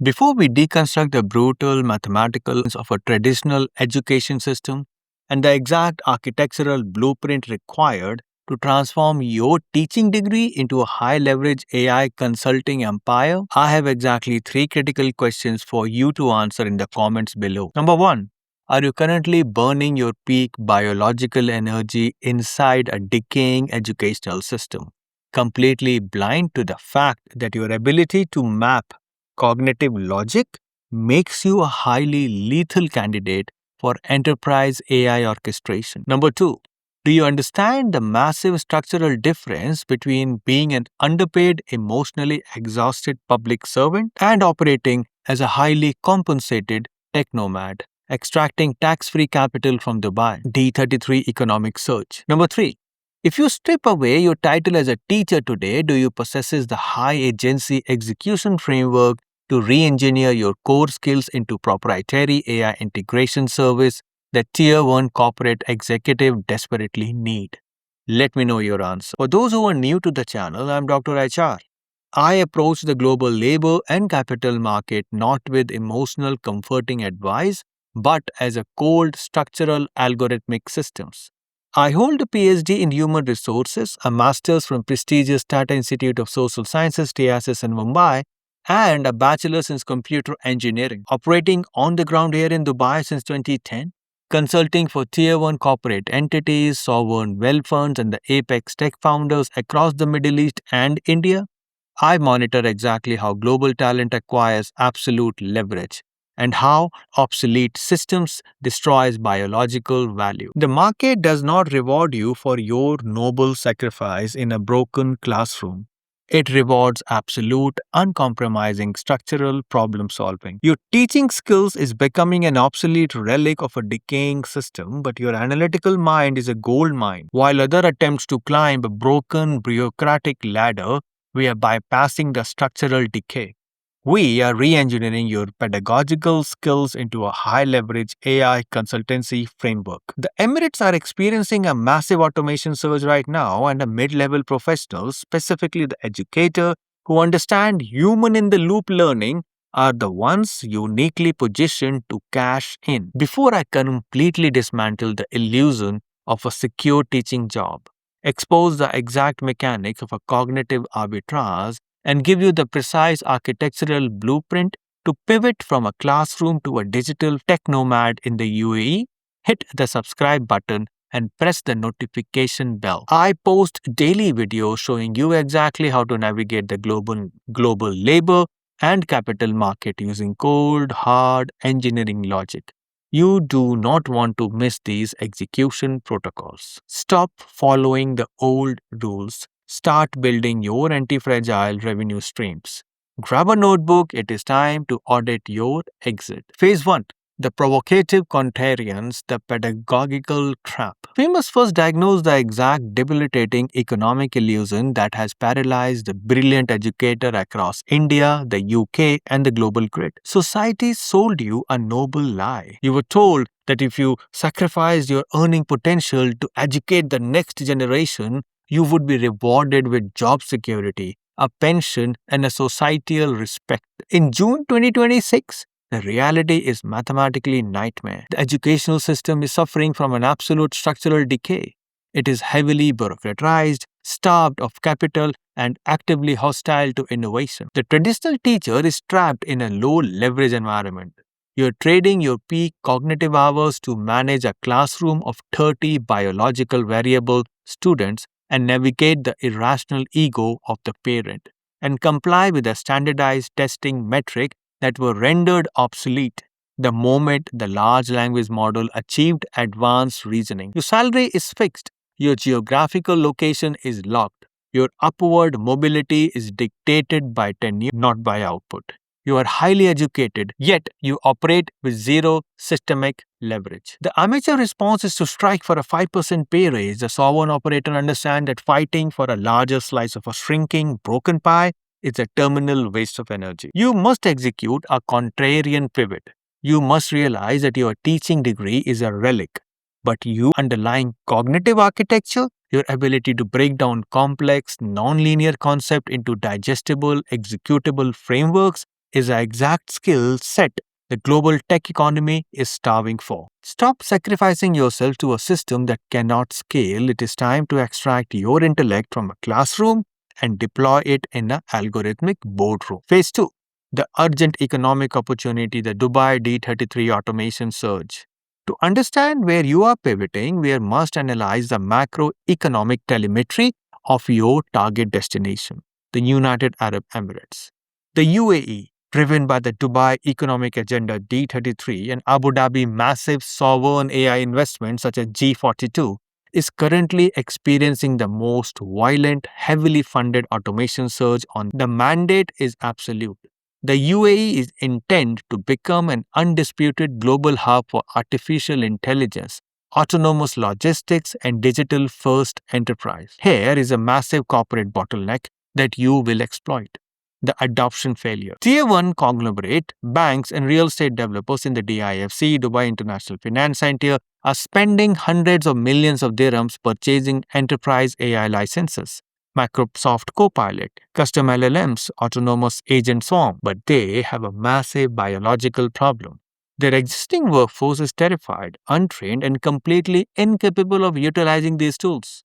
Before we deconstruct the brutal mathematical of a traditional education system and the exact architectural blueprint required to transform your teaching degree into a high leverage AI consulting empire, I have exactly three critical questions for you to answer in the comments below. Number one, are you currently burning your peak biological energy inside a decaying educational system, completely blind to the fact that your ability to map cognitive logic makes you a highly lethal candidate for enterprise AI orchestration? Number two, do you understand the massive structural difference between being an underpaid, emotionally exhausted public servant and operating as a highly compensated tech nomad, extracting tax free capital from Dubai? D33 economic search. Number three, if you strip away your title as a teacher today, do you possess the high agency execution framework to re-engineer your core skills into proprietary AI integration service that tier 1 corporate executive desperately need? Let me know your answer. For those who are new to the channel, I'm Dr. HR. I approach the global labor and capital market not with emotional comforting advice, but as a cold structural algorithmic systems. I hold a PhD in human resources, a master's from prestigious Tata Institute of Social Sciences, TISS in Mumbai, and a bachelor's in computer engineering, operating on the ground here in Dubai since 2010, consulting for tier 1 corporate entities, sovereign wealth funds, and the apex tech founders across the Middle East and India. I monitor exactly how global talent acquires absolute leverage and how obsolete systems destroys biological value. The market does not reward you for your noble sacrifice in a broken classroom. It rewards absolute, uncompromising structural problem solving. Your teaching skills is becoming an obsolete relic of a decaying system, but your analytical mind is a gold mine. While other attempts to climb a broken bureaucratic ladder, we are bypassing the structural decay. We are re engineering your pedagogical skills into a high leverage AI consultancy framework. The Emirates are experiencing a massive automation surge right now, and a mid level professionals, specifically the educator who understand human in the loop learning, are the ones uniquely positioned to cash in. Before I completely dismantle the illusion of a secure teaching job, expose the exact mechanics of a cognitive arbitrage, and give you the precise architectural blueprint to pivot from a classroom to a digital tech nomad in the UAE, hit the subscribe button and press the notification bell. I post daily videos showing you exactly how to navigate the global labor and capital market using cold, hard engineering logic. You do not want to miss these execution protocols. Stop following the old rules. Start building your anti-fragile revenue streams. Grab a notebook, it is time to audit your exit. Phase 1. The provocative contrarians, the pedagogical trap. We must first diagnose the exact debilitating economic illusion that has paralyzed the brilliant educator across India, the UK, and the global grid. Society sold you a noble lie. You were told that if you sacrificed your earning potential to educate the next generation, you would be rewarded with job security, a pension, and a societal respect. In June 2026, the reality is mathematically nightmare. The educational system is suffering from an absolute structural decay. It is heavily bureaucratized, starved of capital, and actively hostile to innovation. The traditional teacher is trapped in a low leverage environment. You're trading your peak cognitive hours to manage a classroom of 30 biological variable students and navigate the irrational ego of the parent and comply with a standardized testing metric that were rendered obsolete the moment the large language model achieved advanced reasoning. Your salary is fixed, your geographical location is locked, your upward mobility is dictated by tenure, not by output. You are highly educated, yet you operate with zero systemic leverage. The amateur response is to strike for a 5% pay raise. The sovereign operator understands that fighting for a larger slice of a shrinking, broken pie is a terminal waste of energy. You must execute a contrarian pivot. You must realize that your teaching degree is a relic, but your underlying cognitive architecture, your ability to break down complex, non-linear concepts into digestible, executable frameworks, is the exact skill set the global tech economy is starving for. Stop sacrificing yourself to a system that cannot scale. It is time to extract your intellect from a classroom and deploy it in an algorithmic boardroom. Phase 2. The urgent economic opportunity, the Dubai D33 automation surge. To understand where you are pivoting, we must analyze the macroeconomic telemetry of your target destination, the United Arab Emirates. The UAE, driven by the Dubai Economic Agenda D33 and Abu Dhabi massive sovereign AI investments such as G42, is currently experiencing the most violent, heavily funded automation surge on. The mandate is absolute. The UAE is intent to become an undisputed global hub for artificial intelligence, autonomous logistics, and digital first enterprise. Here is a massive corporate bottleneck that you will exploit: the adoption failure. Tier 1 conglomerate, banks, and real estate developers in the DIFC, Dubai International Finance Center, are spending hundreds of millions of dirhams purchasing enterprise AI licenses. Microsoft Copilot, custom LLMs, autonomous agent swarm, but they have a massive biological problem. Their existing workforce is terrified, untrained, and completely incapable of utilizing these tools.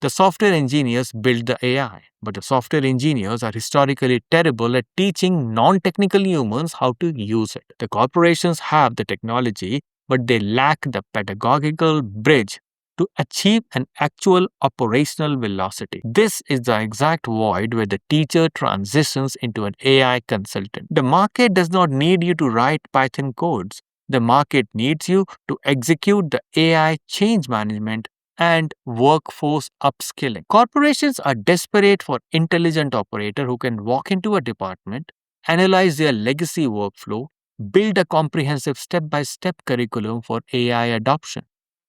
The software engineers build the AI, but the software engineers are historically terrible at teaching non-technical humans how to use it. The corporations have the technology, but they lack the pedagogical bridge to achieve an actual operational velocity. This is the exact void where the teacher transitions into an AI consultant. The market does not need you to write Python codes. The market needs you to execute the AI change management and workforce upskilling. Corporations are desperate for intelligent operators who can walk into a department, analyze their legacy workflow, build a comprehensive step-by-step curriculum for AI adoption,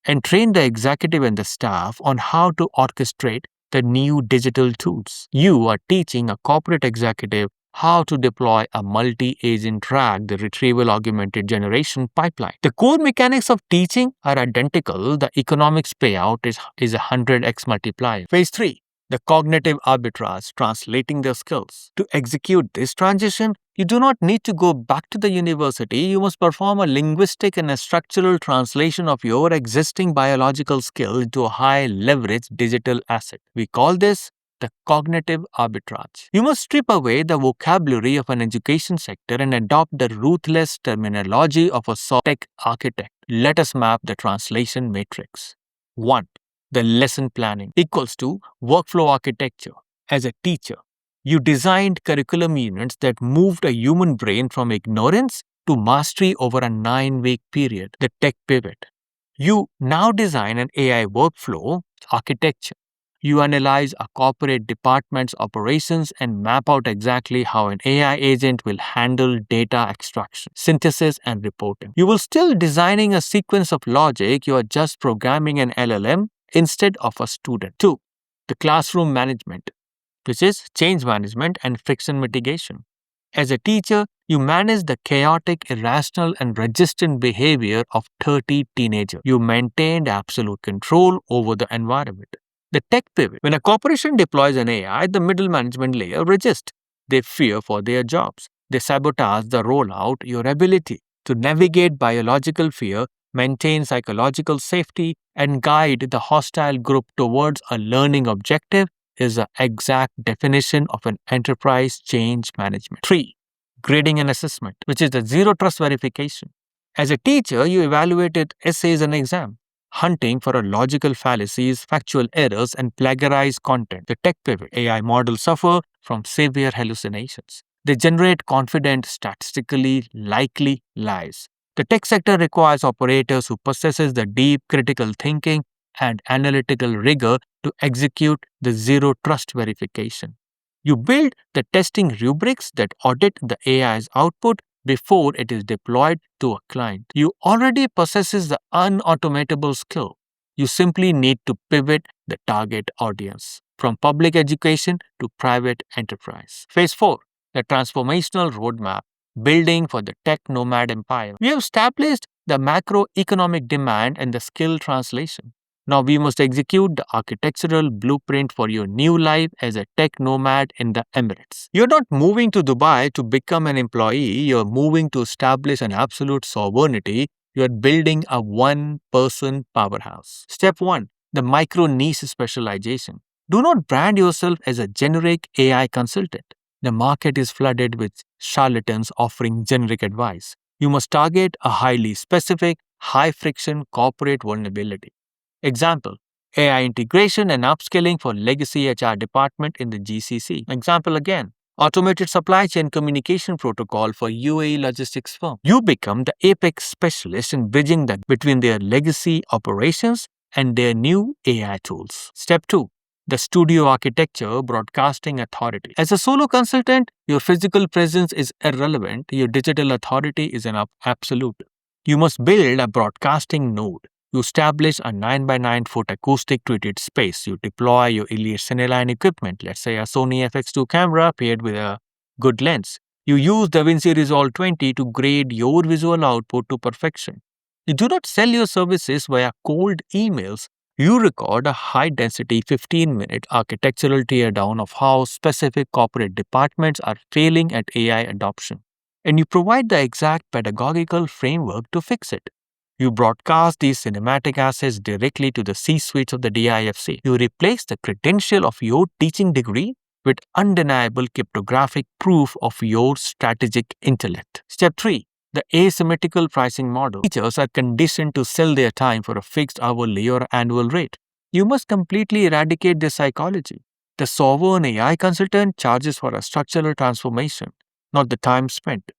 and train the executive and the staff on how to orchestrate the new digital tools. You are teaching a corporate executive how to deploy a multi-agent RAG, the retrieval augmented generation pipeline. The core mechanics of teaching are identical. The economics payout is a 100x multiplier. Phase 3. The cognitive arbitrage, translating the skills. To execute this transition, you do not need to go back to the university. You must perform a linguistic and a structural translation of your existing biological skill into a high-leverage digital asset. We call this the cognitive arbitrage. You must strip away the vocabulary of an education sector and adopt the ruthless terminology of a tech architect. Let us map the translation matrix. 1. The lesson planning equals to workflow architecture. As a teacher, you designed curriculum units that moved a human brain from ignorance to mastery over a 9-week period, the tech pivot. You now design an AI workflow architecture. You analyze a corporate department's operations and map out exactly how an AI agent will handle data extraction, synthesis, and reporting. You will still designing a sequence of logic. You are just programming an LLM instead of a student. 2. The classroom management, which is change management and friction mitigation. As a teacher, you manage the chaotic, irrational, and resistant behavior of 30 teenagers. You maintained absolute control over the environment. The tech pivot. When a corporation deploys an AI, the middle management layer resists. They fear for their jobs. They sabotage the rollout. Your ability to navigate biological fear, maintain psychological safety, and guide the hostile group towards a learning objective is the exact definition of an enterprise change management. 3. Grading and assessment, which is the zero trust verification. As a teacher, you evaluated essays and exams, hunting for a logical fallacies, factual errors, and plagiarized content. The tech pivot. AI models suffer from severe hallucinations. They generate confident, statistically likely lies. The tech sector requires operators who possesses the deep critical thinking and analytical rigor to execute the zero trust verification. You build the testing rubrics that audit the AI's output before it is deployed to a client. You already possesses the unautomatable skill. You simply need to pivot the target audience from public education to private enterprise. Phase 4. The transformational roadmap, building for the tech nomad empire. We have established the macroeconomic demand and the skill translation. Now we must execute the architectural blueprint for your new life as a tech nomad in the Emirates. You're not moving to Dubai to become an employee, you're moving to establish an absolute sovereignty. You're building a one-person powerhouse. Step 1. The micro niche specialization. Do not brand yourself as a generic AI consultant. The market is flooded with charlatans offering generic advice. You must target a highly specific, high friction corporate vulnerability. Example: AI integration and upskilling for legacy HR department in the GCC. Example again: automated supply chain communication protocol for UAE logistics firm. You become the apex specialist in bridging the between their legacy operations and their new AI tools. Step 2. The studio architecture broadcasting authority. As a solo consultant, your physical presence is irrelevant, your digital authority is an absolute. You must build a broadcasting node. You establish a 9 by 9 foot acoustic treated space. You deploy your elite Cineline equipment, let's say a Sony FX2 camera paired with a good lens. You use DaVinci Resolve 20 to grade your visual output to perfection. You do not sell your services via cold emails. You record a high-density 15-minute architectural teardown of how specific corporate departments are failing at AI adoption. And you provide the exact pedagogical framework to fix it. You broadcast these cinematic assets directly to the C-suites of the DIFC. You replace the credential of your teaching degree with undeniable cryptographic proof of your strategic intellect. Step 3. The asymmetrical pricing model. Teachers are conditioned to sell their time for a fixed hourly or annual rate. You must completely eradicate this psychology. The sovereign AI consultant charges for a structural transformation, not the time spent.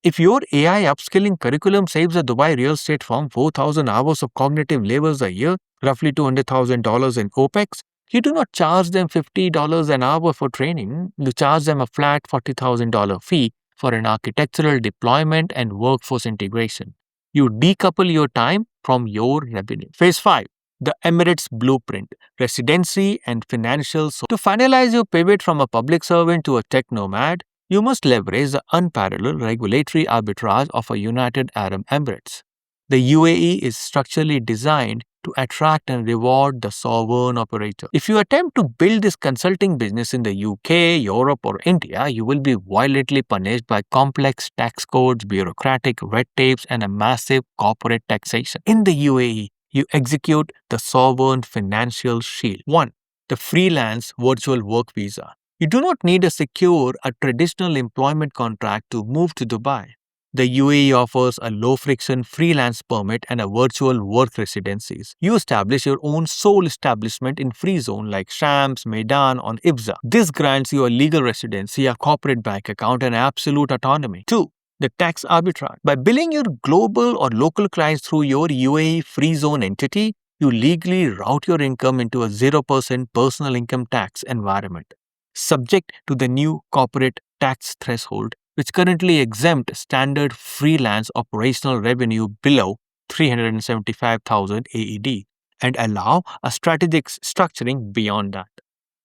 If your AI upskilling curriculum saves a Dubai real estate firm 4,000 hours of cognitive labors a year, roughly $200,000 in OPEX, you do not charge them $50 an hour for training. You charge them a flat $40,000 fee for an architectural deployment and workforce integration. You decouple your time from your revenue. Phase 5. The Emirates Blueprint, Residency and Financial. To finalize your pivot from a public servant to a tech nomad, you must leverage the unparalleled regulatory arbitrage of a United Arab Emirates. The UAE is structurally designed to attract and reward the sovereign operator. If you attempt to build this consulting business in the UK, Europe, or India, you will be violently punished by complex tax codes, bureaucratic red tapes, and a massive corporate taxation. In the UAE, you execute the sovereign financial shield. 1. The freelance virtual work visa. You do not need to secure a traditional employment contract to move to Dubai. The UAE offers a low-friction freelance permit and a virtual work residencies. You establish your own sole establishment in free zone like Shams, Meydan, or Ibza. This grants you a legal residency, a corporate bank account, and absolute autonomy. 2. The tax arbitrage. By billing your global or local clients through your UAE free zone entity, you legally route your income into a 0% personal income tax environment, subject to the new corporate tax threshold, which currently exempt standard freelance operational revenue below 375,000 AED and allow a strategic structuring beyond that.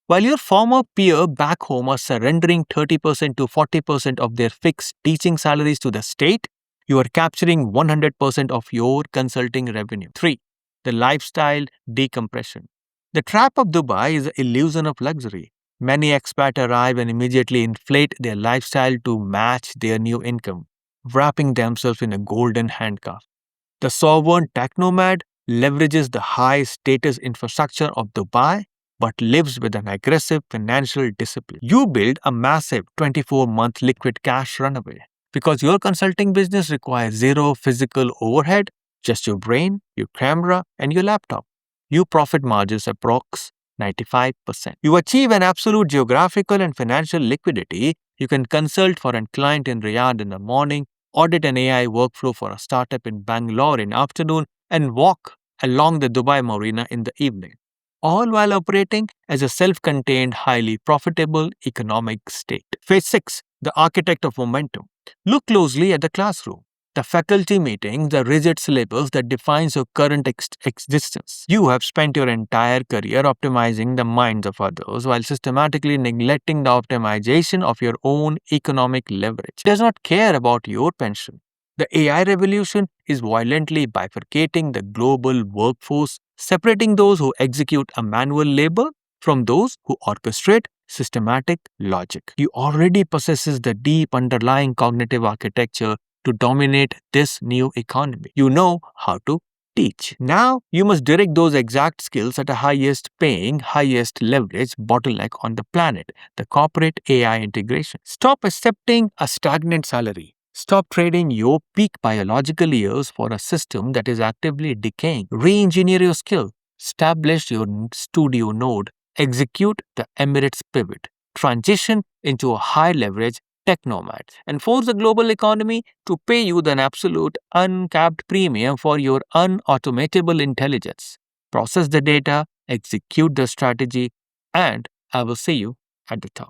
While your former peer back home are surrendering 30% to 40% of their fixed teaching salaries to the state, you are capturing 100% of your consulting revenue. 3. The lifestyle decompression. The trap of Dubai is the illusion of luxury. Many expats arrive and immediately inflate their lifestyle to match their new income, wrapping themselves in a golden handcuff. The sovereign tech nomad leverages the high status infrastructure of Dubai but lives with an aggressive financial discipline. You build a massive 24-month liquid cash runaway because your consulting business requires zero physical overhead, just your brain, your camera, and your laptop. You profit margins approx 95%. You achieve an absolute geographical and financial liquidity. You can consult for a client in Riyadh in the morning, audit an AI workflow for a startup in Bangalore in the afternoon, and walk along the Dubai Marina in the evening, all while operating as a self-contained, highly profitable economic state. Phase 6. The architect of momentum. Look closely at the classroom, the faculty meetings, the rigid syllabus that defines your current existence. You have spent your entire career optimizing the minds of others while systematically neglecting the optimization of your own economic leverage. It does not care about your pension. The AI revolution is violently bifurcating the global workforce separating those who execute a manual labor from those who orchestrate systematic logic. You already possesses the deep underlying cognitive architecture to dominate this new economy. You know how to teach. Now, you must direct those exact skills at the highest paying, highest leverage bottleneck on the planet, the corporate AI integration. Stop accepting a stagnant salary. Stop trading your peak biological years for a system that is actively decaying. Re-engineer your skill. Establish your studio node. Execute the Emirates pivot. Transition into a high-leverage tech nomad and force the global economy to pay you an absolute uncapped premium for your unautomatable intelligence. Process the data, execute the strategy, and I will see you at the top.